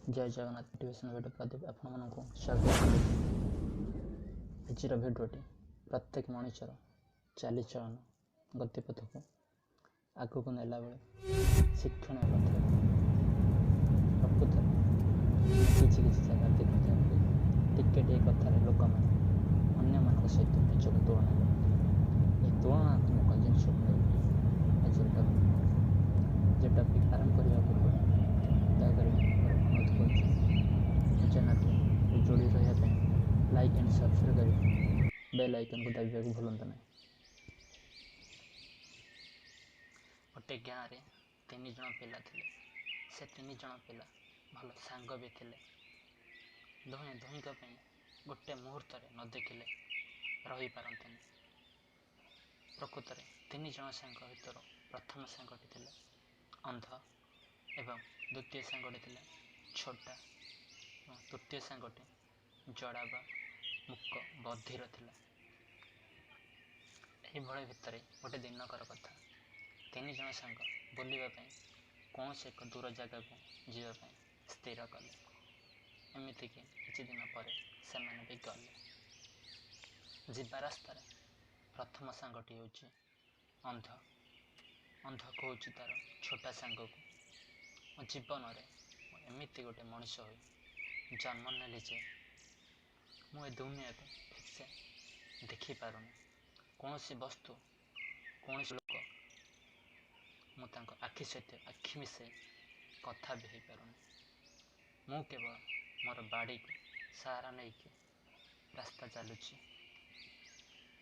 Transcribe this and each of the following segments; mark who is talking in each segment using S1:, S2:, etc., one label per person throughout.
S1: जय Jagannath motivation video Pradeep आपको स्वागत आजर भिडियोटी प्रत्येक मनुष्यर चालीचलन गतिपथ को आग को नेला बेले शिक्षण कथा प्रकृत किसी जगह देखी जाती टिके कथार लोक मैंने अन्य सहित निजक तुलना करते तुलनात्मक जिनस आज जो टॉपिक आरंभ करने पूर्व दयाकोरी अनुरोध कर चैनल को जोड़ी रहा लाइक एंड सब्सक्राइब कर बेल आइकन को दाबा को भूलता ना। गोटे गाँव में 3 जन पिला थे। से 3 जन पिला भल सांग भी थे। दुहें दुहींक गोटे मुहूर्त न देखिले रही पारते। प्रकृत में 3 जन सांग भर प्रथम सांगटी थे अंध एवं द्वितीय सांगटी थे छोटा तृतीय सांगटी जड़ा बा मुक बधिर थिला। यही भितर गोटे दिनकर कथा 3 जन सांग बुलवाई कौन से एक दूर जगह को जीवाई स्थिर कले। एमती कि किछि दिन पर से भी गले। जीवा रास्तार प्रथम सांगटी हूँ अंध। अंध कहूँ तार छोटा सांग को जीवन में एमती गोटे मनीष हो जन्म नेली जे मु दुनिया को ठीक से देखिपारुनी। कौन सी वस्तु कौन लोक मुझे आखि सहित आखि मिसे कथा भी हो पारुनी। मु केवल मोर बाड़ी को सहारा नहीं कि रास्ता चलुची।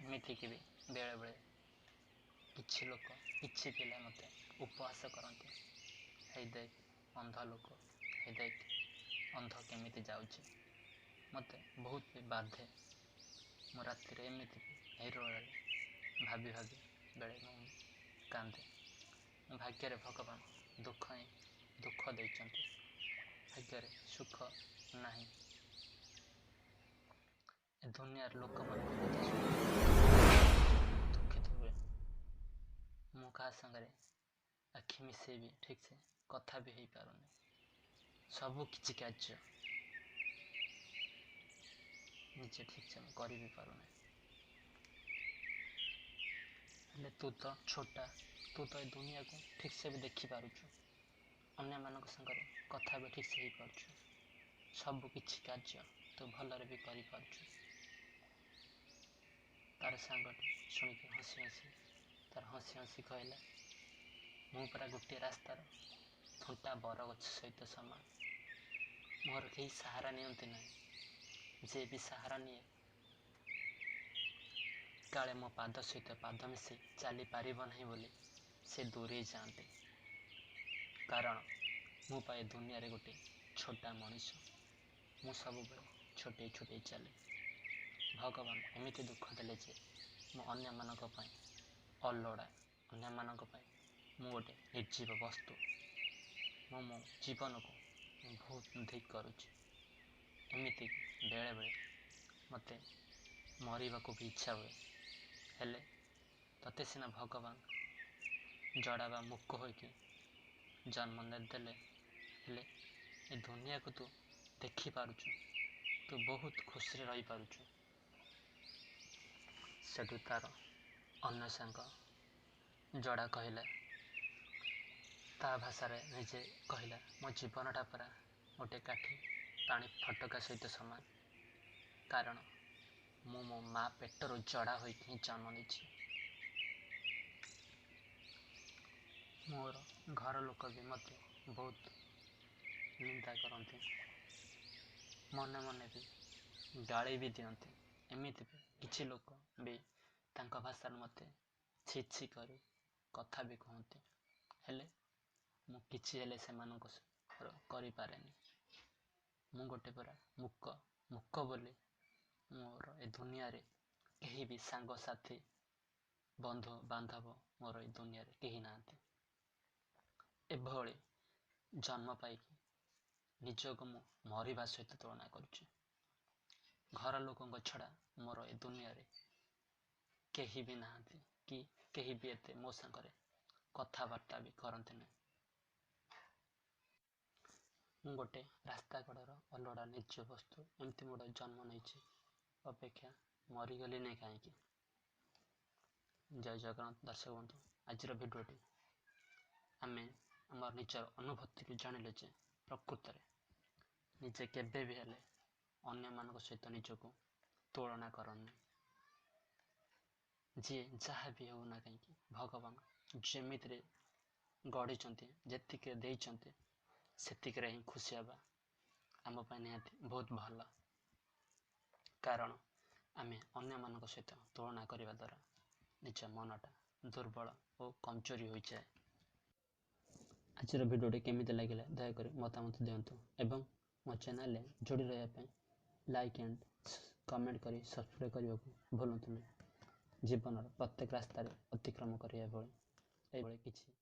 S1: एमती कि भी बेले बेले किछि लोक किछि पिला मते उपहास करते हे देख अंध लोक हे देख अंध केमिति जाउची। मते बहुत भी बाधे। मो रातिर एमती निरोल भाभी भाभी बेले मु कांदे। मो भाग्य भगवान दुख ही दुख देइचंती। भाग्य सुख नहीं। ए दुनियार लोक मन दुखित हुए। मु क्या संगे आखि मिसे भी ठीक से कथा भी हो पारुनी। सबु किछि कार्य निजे ठीक से कर भी पारुना। हेले तू तो छोटा तू तो ये दुनिया को ठीक से भी देखी पारुछु। अन्य मानक संगे कथा भी ठीक से ही पारुछु। सबु किछि कार्य तू भलरे भी करि पारुछु। तार सांगटी शुणिक हसी हसी तार हसी हसी कहला मु परा गोटे रास्तार थुंटा बरगछ सहित समान। मोर कहीं सहारा नियंती नहीं। जे भी सहारा निये काले मो पाद सहित पाद मिसे चली पार नहीं बोली से दूरे जाते। कारण मु पाए दुनिया रे गोटे छोटा मनीष। मु सब छोटे छोटे चले। भगवान एमती दुख देले जे मु अन्य मानक पई अलोड़ा अन्य मानक पई मु गोटे निर्जीव वस्तु। मु मो जीवन को बहुत धिक करुची। एमती बेले बेले मते मरिबा को भी इच्छा हुए। हेले तते सिना भगवान जड़ा बा मुक होइकी जन्म देले। हेले ए दुनिया को तू देखी पारुछु। तू बहुत खुशी रही पारुछु। सेठू तार अन्य सांग जड़ा कहला ता भाषा रे निजे कहला मो जीवनटा परा गोटे काठी पानी फटका सहित समान। कारण मु मो माँ पेटर जड़ा होइकी जन्म नेछि। मोर घर लोक भी मत बहुत निंदा करते। मने मने भी गाली भी दियंती। एमती भी किछि लोक भी तांका भाषा मते छी छी करी कथा भी कहते। हेले मु किछि हेले सेमानक करि पारेनी। मु गोटे परा मुक मुक बोली मोर ए दुनिया रे कहीं भी सांग साथी बंधु बांधव मोर ए दुनिया रे कहीं नांती। एभली जन्म पाइकी निजक मु मरिबा सहित तुलना करुछि। घर लोकों छड़ा मोर ए दुनिया रे कहीं भी नांती कि कहीं भी एते मो संगरे कथबार्ता भी करते नहीं। ମୁଁ ଗୋଟେ ରାସ୍ତା କଡ଼ର ଅଲୋଡ଼ା ନିଜ ବସ୍ତୁ ଏମିତି ମୋର ଜନ୍ମ ନେଇଛି ଅପେକ୍ଷା ମରିଗଲି ନାହିଁ କାହିଁକି। ଜୟ ଜଗନ୍ନାଥ ଦର୍ଶକ ବନ୍ଧୁ, ଆଜିର ଭିଡ଼ିଓଟି ଆମେ ଆମର ନିଜର ଅନୁଭୂତିରୁ ଜାଣିଲେ ଯେ ପ୍ରକୃତରେ ନିଜେ କେବେ ବି ହେଲେ ଅନ୍ୟମାନଙ୍କ ସହିତ ନିଜକୁ ତୁଳନା କରନି। ଯିଏ ଯାହା ବି ହେଉ ନା କାହିଁକି ଭଗବାନ ଯେମିତିରେ ଗଢ଼ିଛନ୍ତି, ଯେତିକିରେ ଦେଇଛନ୍ତି ସେତିକିରେ ହିଁ ଖୁସି ହେବା ଆମ ପାଇଁ ନିହାତି ବହୁତ ଭଲ। କାରଣ ଆମେ ଅନ୍ୟମାନଙ୍କ ସହିତ ତୁଳନା କରିବା ଦ୍ୱାରା ନିଜ ମନଟା ଦୁର୍ବଳ ଓ କମଜୋରି ହୋଇଯାଏ। ଆଜିର ଭିଡ଼ିଓଟି କେମିତି ଲାଗିଲା ଦୟାକରି ମତାମତ ଦିଅନ୍ତୁ ଏବଂ ମୋ ଚ୍ୟାନେଲରେ ଯୋଡ଼ି ରହିବା ପାଇଁ ଲାଇକ୍ ଆଣ୍ଡ କମେଣ୍ଟ କରି ସବସ୍କ୍ରାଇବ୍ କରିବାକୁ ଭୁଲନ୍ତୁ ନାହିଁ। ଜୀବନର ପ୍ରତ୍ୟେକ ରାସ୍ତାରେ ଅତିକ୍ରମ କରିବା ଭଳି ଏଇଭଳି କିଛି